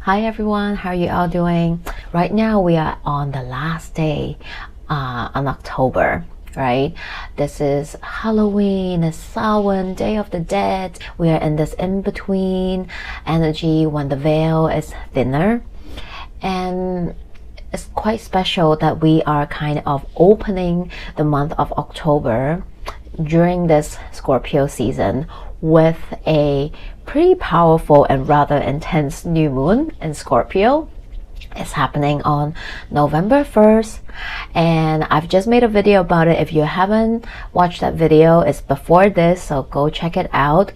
Hi everyone, how are you all doing? Right now we are on the last day on October, right? This is Halloween, the Samhain, Day of the Dead. We are in this in-between energy when the veil is thinner, and it's quite special that we are kind of opening the month of October during this Scorpio season with a pretty powerful and rather intense new moon in Scorpio. It's happening on November 1st, and I've just made a video about it. If you haven't watched that video, it's before this, so go check it out.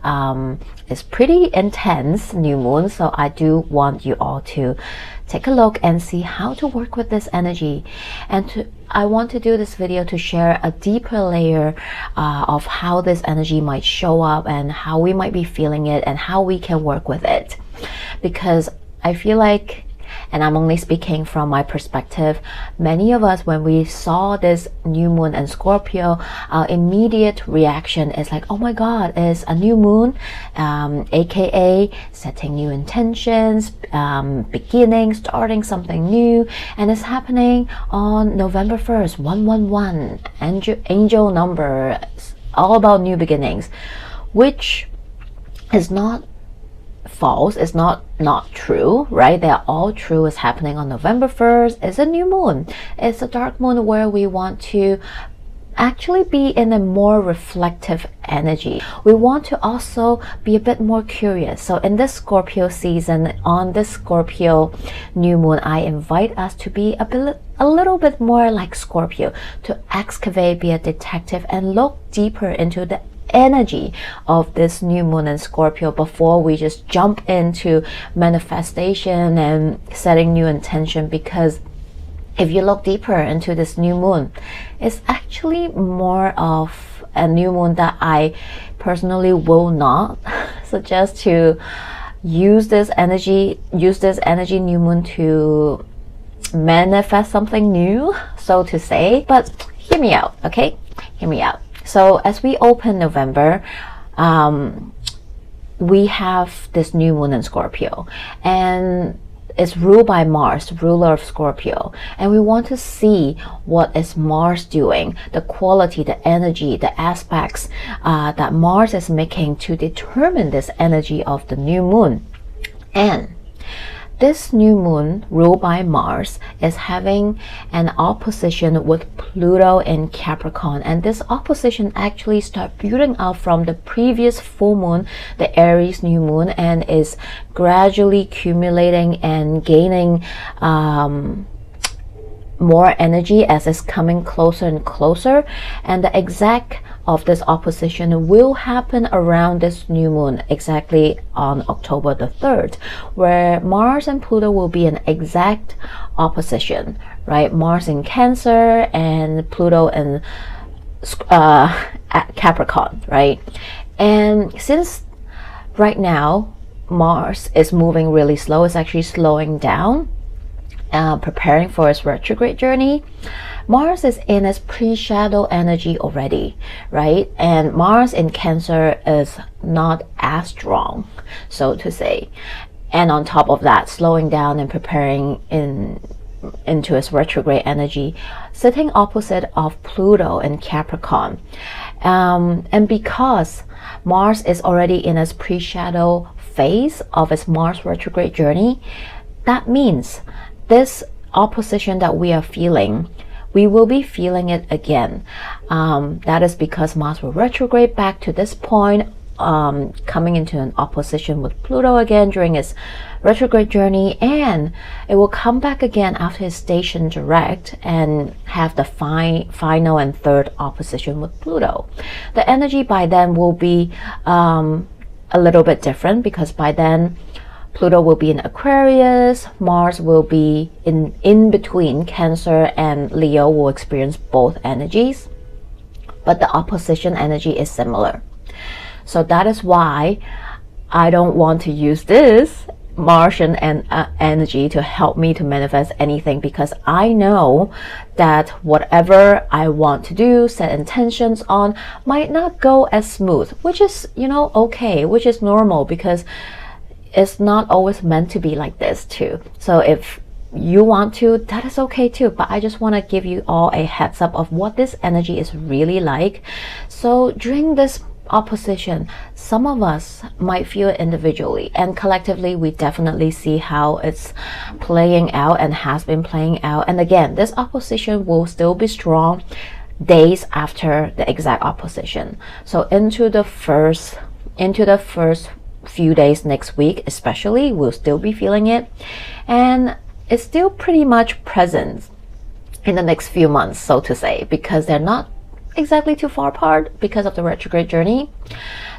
It's pretty intense new moon, so I do want you all to take a look and see how to work with this energy. And I want to do this video to share a deeper layer of how this energy might show up and how we might be feeling it and how we can work with it. Because I feel like, and I'm only speaking from my perspective, many of us, when we saw this new moon in Scorpio, our immediate reaction is like, oh my god, it's a new moon, aka setting new intentions, beginning, starting something new, and it's happening on November 1st, 111, angel number, all about new beginnings, which is not false. It's not true, right? They are all true. It's happening on November 1st. It's a new moon. It's a dark moon where we want to actually be in a more reflective energy. We want to also be a bit more curious. So in this Scorpio season, on this Scorpio new moon, I invite us to be a little bit more like Scorpio, to excavate, be a detective, and look deeper into the energy of this new moon in Scorpio before we just jump into manifestation and setting new intention. Because if you look deeper into this new moon, it's actually more of a new moon that I personally will not suggest to use this energy new moon to manifest something new, so to say. But hear me out, okay? Hear me out. So as we open November, we have this new moon in Scorpio, and it's ruled by Mars, ruler of Scorpio. And we want to see what is Mars doing, the quality, the energy, the aspects that Mars is making to determine this energy of the new moon. And this new moon, ruled by Mars, is having an opposition with Pluto in Capricorn. And this opposition actually starts building up from the previous full moon, the Aries new moon, and is gradually accumulating and gaining more energy as it's coming closer and closer. And the exact of this opposition will happen around this new moon, exactly on October the 3rd, where Mars and Pluto will be an exact opposition, right? Mars in Cancer and Pluto in Capricorn, right? And since right now Mars is moving really slow, it's actually slowing down, preparing for its retrograde journey. Mars is in its pre-shadow energy already, right? And Mars in Cancer is not as strong, so to say. And on top of that, slowing down and preparing into its retrograde energy, sitting opposite of Pluto in Capricorn. And because Mars is already in its pre-shadow phase of its Mars retrograde journey, that means this opposition that we are feeling, we will be feeling it again. That is because Mars will retrograde back to this point, coming into an opposition with Pluto again during its retrograde journey, and it will come back again after its station direct and have the final and third opposition with Pluto. The energy by then will be a little bit different, because by then Pluto will be in Aquarius, Mars will be in between Cancer, and Leo will experience both energies, but the opposition energy is similar. So that is why I don't want to use this Martian energy to help me to manifest anything, because I know that whatever I want to do, set intentions on, might not go as smooth, which is, okay, which is normal, because it's not always meant to be like this too. So if you want to, that is okay too, but I just want to give you all a heads up of what this energy is really like. So during this opposition, some of us might feel it individually, and collectively we definitely see how it's playing out and has been playing out. And again, this opposition will still be strong days after the exact opposition. So into the first few days next week especially, we'll still be feeling it, and it's still pretty much present in the next few months, so to say, because they're not exactly too far apart because of the retrograde journey.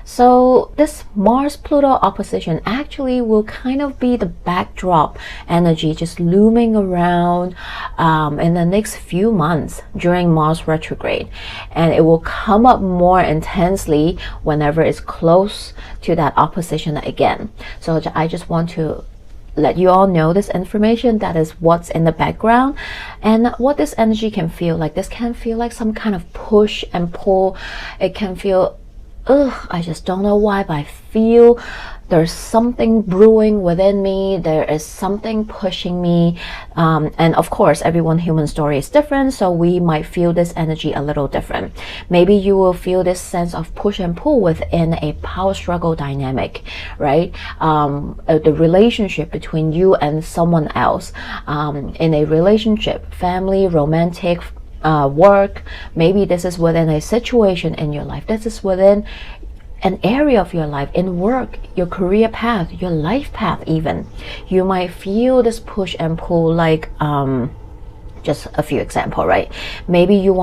So this Mars-Pluto opposition actually will kind of be the backdrop energy just looming around in the next few months during Mars retrograde, and it will come up more intensely whenever it's close to that opposition again. So I just want to let you all know this information, that is what's in the background and what this energy can feel like. This can feel like some kind of push and pull. It can feel, I just don't know why, but I feel there's something brewing within me. There is something pushing me. And of course, everyone's human story is different, so we might feel this energy a little different. Maybe you will feel this sense of push and pull within a power struggle dynamic, right? The relationship between you and someone else, in a relationship, family, romantic, work. Maybe this is within a situation in your life. This is within an area of your life, in work, your career path, your life path even. You might feel this push and pull, like just a few examples, right? Maybe you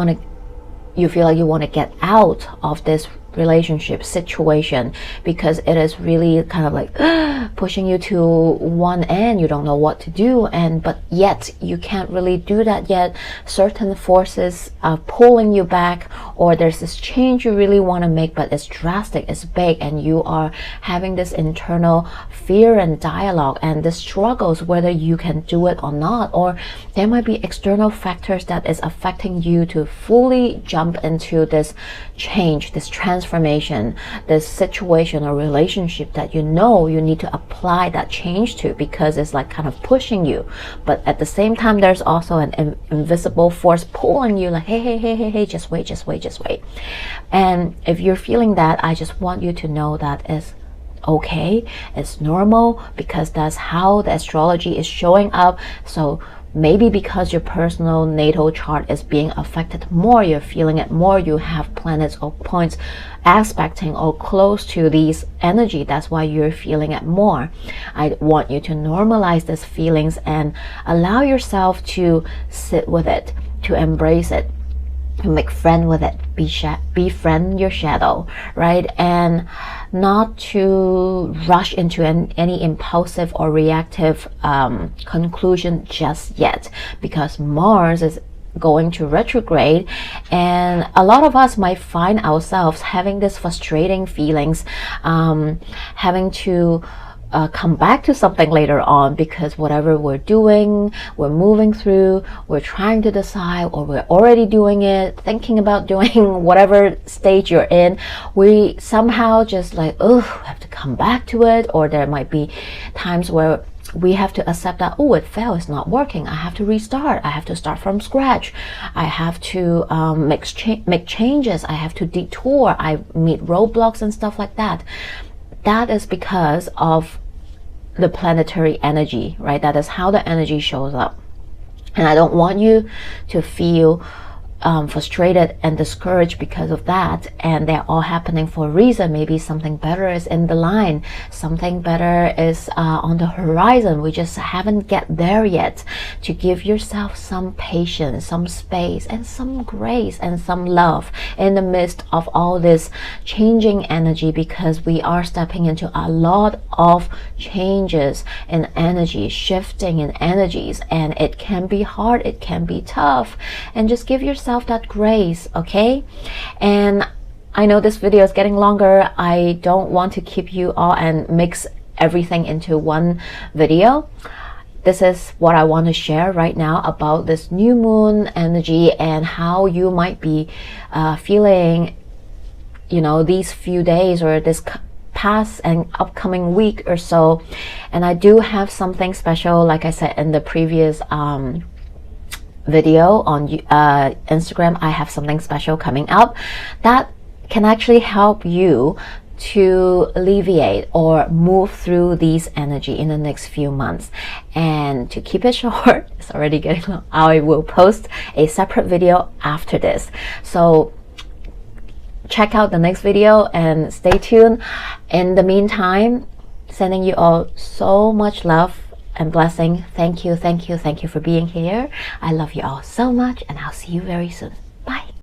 feel like you want to get out of this relationship situation because it is really kind of like pushing you to one end. You don't know what to do, but yet you can't really do that yet. Certain forces are pulling you back, or there's this change you really want to make, but it's drastic, it's big, and you are having this internal fear and dialogue and the struggles whether you can do it or not. Or there might be external factors that is affecting you to fully jump into this change, this transformation, this situation or relationship that you know you need to apply that change to, because it's like kind of pushing you. But at the same time, there's also an invisible force pulling you, like, hey, just wait. And if you're feeling that, I just want you to know that it's okay, it's normal, because that's how the astrology is showing up. So maybe because your personal natal chart is being affected more, you're feeling it more, you have planets or points aspecting or close to these energy, that's why you're feeling it more. I want you to normalize these feelings and allow yourself to sit with it, to embrace it, to make friend with it, befriend your shadow, right? And not to rush into any impulsive or reactive conclusion just yet, because Mars is going to retrograde, and a lot of us might find ourselves having this frustrating feelings, having to come back to something later on, because whatever we're doing, we're moving through, we're trying to decide, or we're already doing it, thinking about doing whatever stage you're in, we somehow just like, we have to come back to it. Or there might be times where we have to accept that, it failed, it's not working, I have to restart, I have to start from scratch, I have to make changes, I have to detour, I meet roadblocks and stuff like that. That is because of the planetary energy, right? That is how the energy shows up. And I don't want you to feel frustrated and discouraged because of that, and they're all happening for a reason. Maybe something better is in the line, something better is on the horizon. We just haven't get there yet. To give yourself some patience, some space, and some grace and some love in the midst of all this changing energy, because we are stepping into a lot of changes in energy, shifting in energies, and it can be hard, it can be tough, and just give yourself that grace, okay? And I know this video is getting longer. I don't want to keep you all and mix everything into one video. This is what I want to share right now about this new moon energy and how you might be feeling, these few days or this past and upcoming week or so. And I do have something special, like I said in the previous video on Instagram. I have something special coming up that can actually help you to alleviate or move through these energy in the next few months. And to keep it short, it's already getting long, I will post a separate video after this. So check out the next video and stay tuned. In the meantime, sending you all so much love and blessing. Thank you for being here. I love you all so much, and I'll see you very soon.